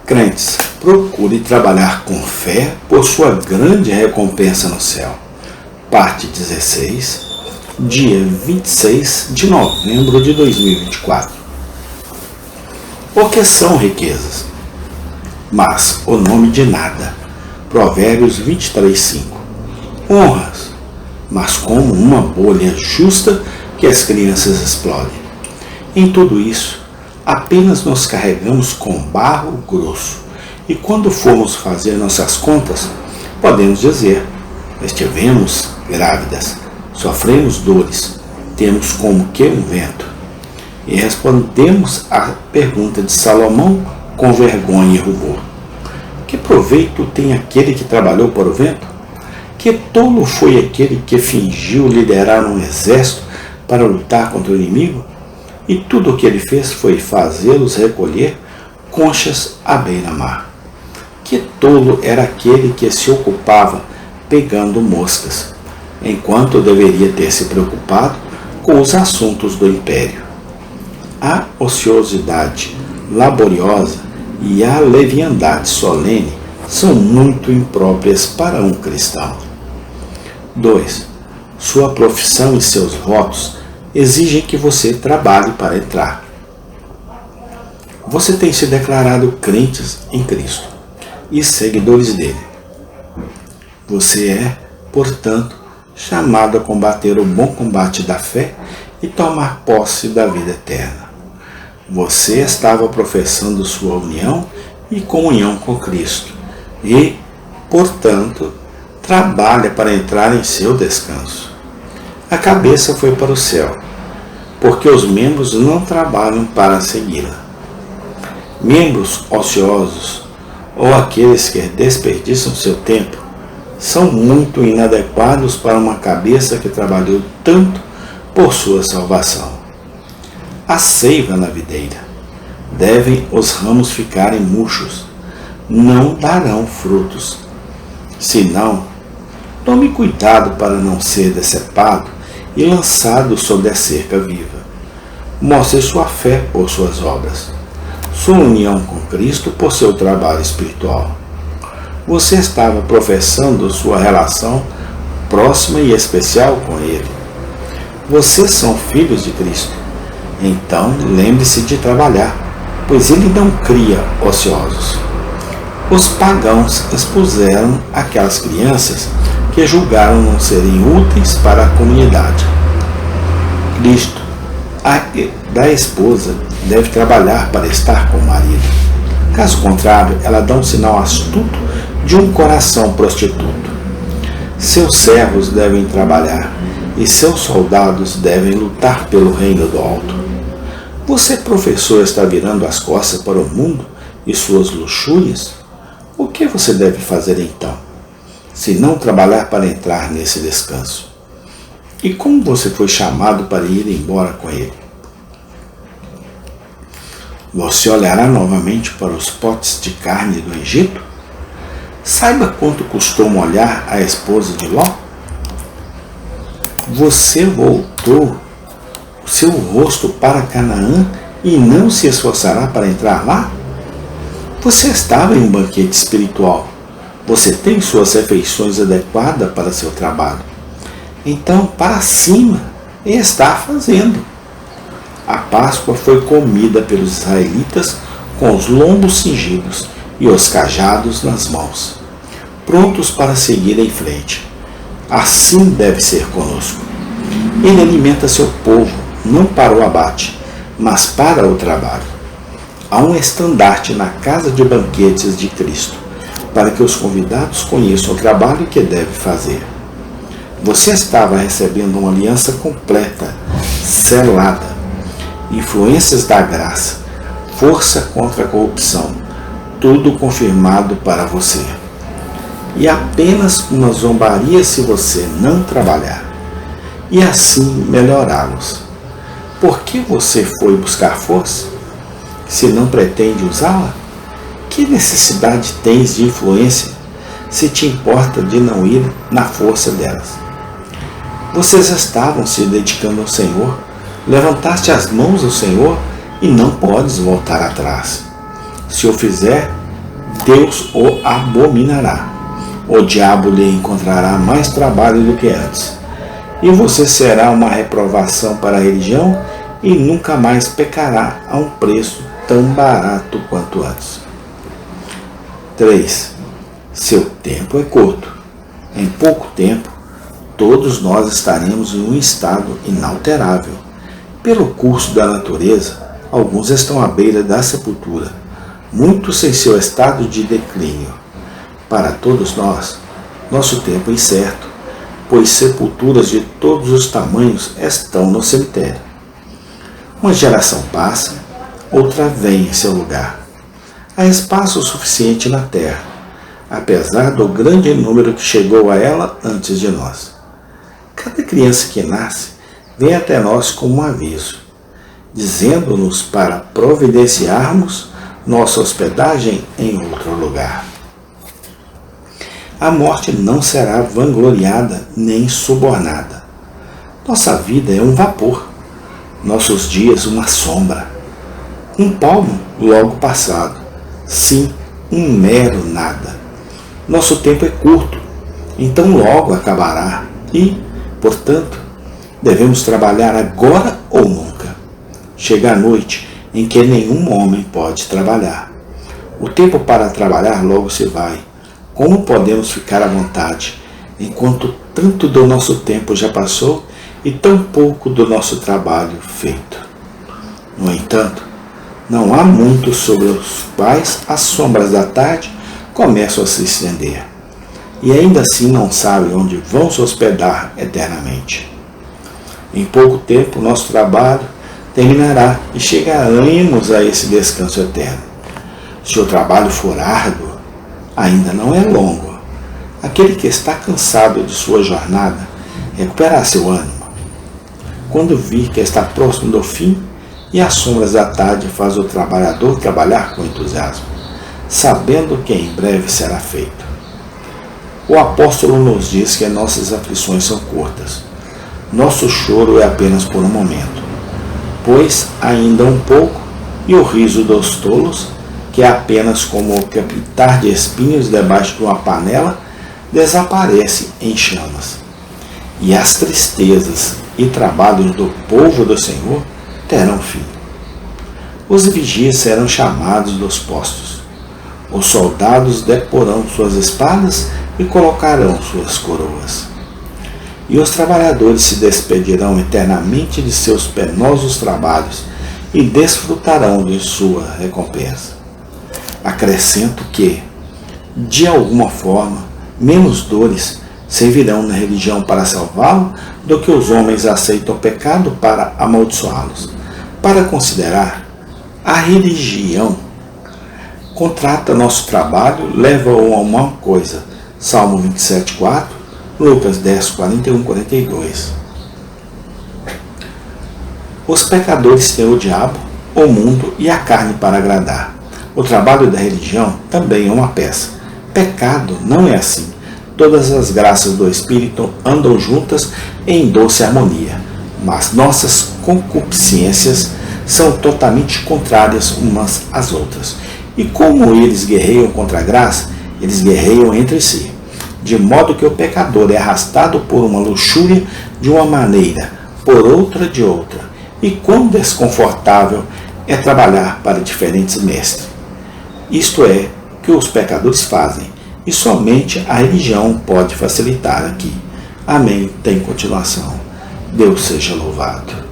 Crentes, procure trabalhar com fé por sua grande recompensa no céu. Parte 16, dia 26 de novembro de 2024. O que são riquezas? Mas o nome de nada. Provérbios 23:5. Honras, mas como uma bolha justa que as crianças explodem. Em tudo isso, apenas nos carregamos com barro grosso, e quando formos fazer nossas contas, podemos dizer: estivemos grávidas, sofremos dores, temos como que um vento. E respondemos à pergunta de Salomão com vergonha e rubor: que proveito tem aquele que trabalhou para o vento? Que tolo foi aquele que fingiu liderar um exército para lutar contra o inimigo? E tudo o que ele fez foi fazê-los recolher conchas à beira-mar. Que tolo era aquele que se ocupava pegando moscas, enquanto deveria ter se preocupado com os assuntos do império. A ociosidade laboriosa e a leviandade solene são muito impróprias para um cristão. 2. Sua profissão e seus votos exigem que você trabalhe para entrar. Você tem se declarado crentes em Cristo e seguidores dele. Você é, portanto, chamado a combater o bom combate da fé e tomar posse da vida eterna. Você estava professando sua união e comunhão com Cristo e, portanto, trabalha para entrar em seu descanso. A cabeça foi para o céu, porque os membros não trabalham para segui-la. Membros ociosos, ou aqueles que desperdiçam seu tempo, são muito inadequados para uma cabeça que trabalhou tanto por sua salvação. A seiva na videira. Devem os ramos ficarem murchos, não darão frutos. Senão, tome cuidado para não ser decepado e lançado sobre a cerca viva. Mostre sua fé por suas obras, sua união com Cristo por seu trabalho espiritual. Você estava professando sua relação próxima e especial com Ele. Vocês são filhos de Cristo. Então, lembre-se de trabalhar, pois Ele não cria ociosos. Os pagãos expuseram aquelas crianças que julgaram não serem úteis para a comunidade. Cristo, da esposa, deve trabalhar para estar com o marido. Caso contrário, ela dá um sinal astuto de um coração prostituto. Seus servos devem trabalhar e seus soldados devem lutar pelo reino do alto. Você, professor, está virando as costas para o mundo e suas luxúrias? O que você deve fazer então, se não trabalhar para entrar nesse descanso? E como você foi chamado para ir embora com ele? Você olhará novamente para os potes de carne do Egito? Saiba quanto custou molhar a esposa de Ló? Você voltou o seu rosto para Canaã e não se esforçará para entrar lá? Você estava em um banquete espiritual. Você tem suas refeições adequadas para seu trabalho. Então, para cima, e está fazendo. A Páscoa foi comida pelos israelitas com os lombos cingidos e os cajados nas mãos, prontos para seguir em frente. Assim deve ser conosco. Ele alimenta seu povo, não para o abate, mas para o trabalho. Há um estandarte na casa de banquetes de Cristo, para que os convidados conheçam o trabalho que deve fazer. Você estava recebendo uma aliança completa, selada, influências da graça, força contra a corrupção, tudo confirmado para você. E apenas uma zombaria se você não trabalhar, e assim melhorá-los. Por que você foi buscar força, se não pretende usá-la? Que necessidade tens de influência, se te importa de não ir na força delas? Vocês estavam se dedicando ao Senhor, levantaste as mãos ao Senhor e não podes voltar atrás. Se o fizer, Deus o abominará. O diabo lhe encontrará mais trabalho do que antes, e você será uma reprovação para a religião e nunca mais pecará a um preço tão barato quanto antes. 3. Seu tempo é curto. Em pouco tempo, todos nós estaremos em um estado inalterável. Pelo curso da natureza, alguns estão à beira da sepultura, muitos em seu estado de declínio. Para todos nós, nosso tempo é incerto, pois sepulturas de todos os tamanhos estão no cemitério. Uma geração passa, outra vem em seu lugar. Há espaço suficiente na terra, apesar do grande número que chegou a ela antes de nós. Cada criança que nasce vem até nós como um aviso, dizendo-nos para providenciarmos nossa hospedagem em outro lugar. A morte não será vangloriada nem subornada. Nossa vida é um vapor, nossos dias uma sombra, um palmo logo passado, sim, um mero nada. Nosso tempo é curto, então logo acabará e, portanto, devemos trabalhar agora ou nunca. Chega a noite em que nenhum homem pode trabalhar. O tempo para trabalhar logo se vai. Como podemos ficar à vontade, enquanto tanto do nosso tempo já passou e tão pouco do nosso trabalho feito? No entanto, não há muito sobre os quais as sombras da tarde começam a se estender, e ainda assim não sabem onde vão se hospedar eternamente. Em pouco tempo, nosso trabalho terminará e chegaremos a esse descanso eterno. Se o trabalho for árduo, ainda não é longo. Aquele que está cansado de sua jornada recuperará seu ânimo. Quando vir que está próximo do fim e as sombras da tarde faz o trabalhador trabalhar com entusiasmo, sabendo que em breve será feito. O apóstolo nos diz que nossas aflições são curtas. Nosso choro é apenas por um momento, pois ainda um pouco, e o riso dos tolos, que é apenas como o crepitar de espinhos debaixo de uma panela, desaparece em chamas. E as tristezas e trabalhos do povo do Senhor terão fim. Os vigias serão chamados dos postos. Os soldados deporão suas espadas e colocarão suas coroas. E os trabalhadores se despedirão eternamente de seus penosos trabalhos e desfrutarão de sua recompensa. Acrescento que, de alguma forma, menos dores servirão na religião para salvá-lo do que os homens aceitam o pecado para amaldiçoá-los. Para considerar, a religião contrata nosso trabalho, leva-o a uma coisa. Salmo 27:4, Lucas 10:41-42. Os pecadores têm o diabo, o mundo e a carne para agradar. O trabalho da religião também é uma peça. Pecado não é assim. Todas as graças do Espírito andam juntas em doce harmonia, mas nossas concupiscências são totalmente contrárias umas às outras. E como eles guerreiam contra a graça, eles guerreiam entre si, de modo que o pecador é arrastado por uma luxúria de uma maneira, por outra de outra. E quão desconfortável é trabalhar para diferentes mestres. Isto é que os pecadores fazem, e somente a religião pode facilitar aqui. Amém. Tem continuação. Deus seja louvado.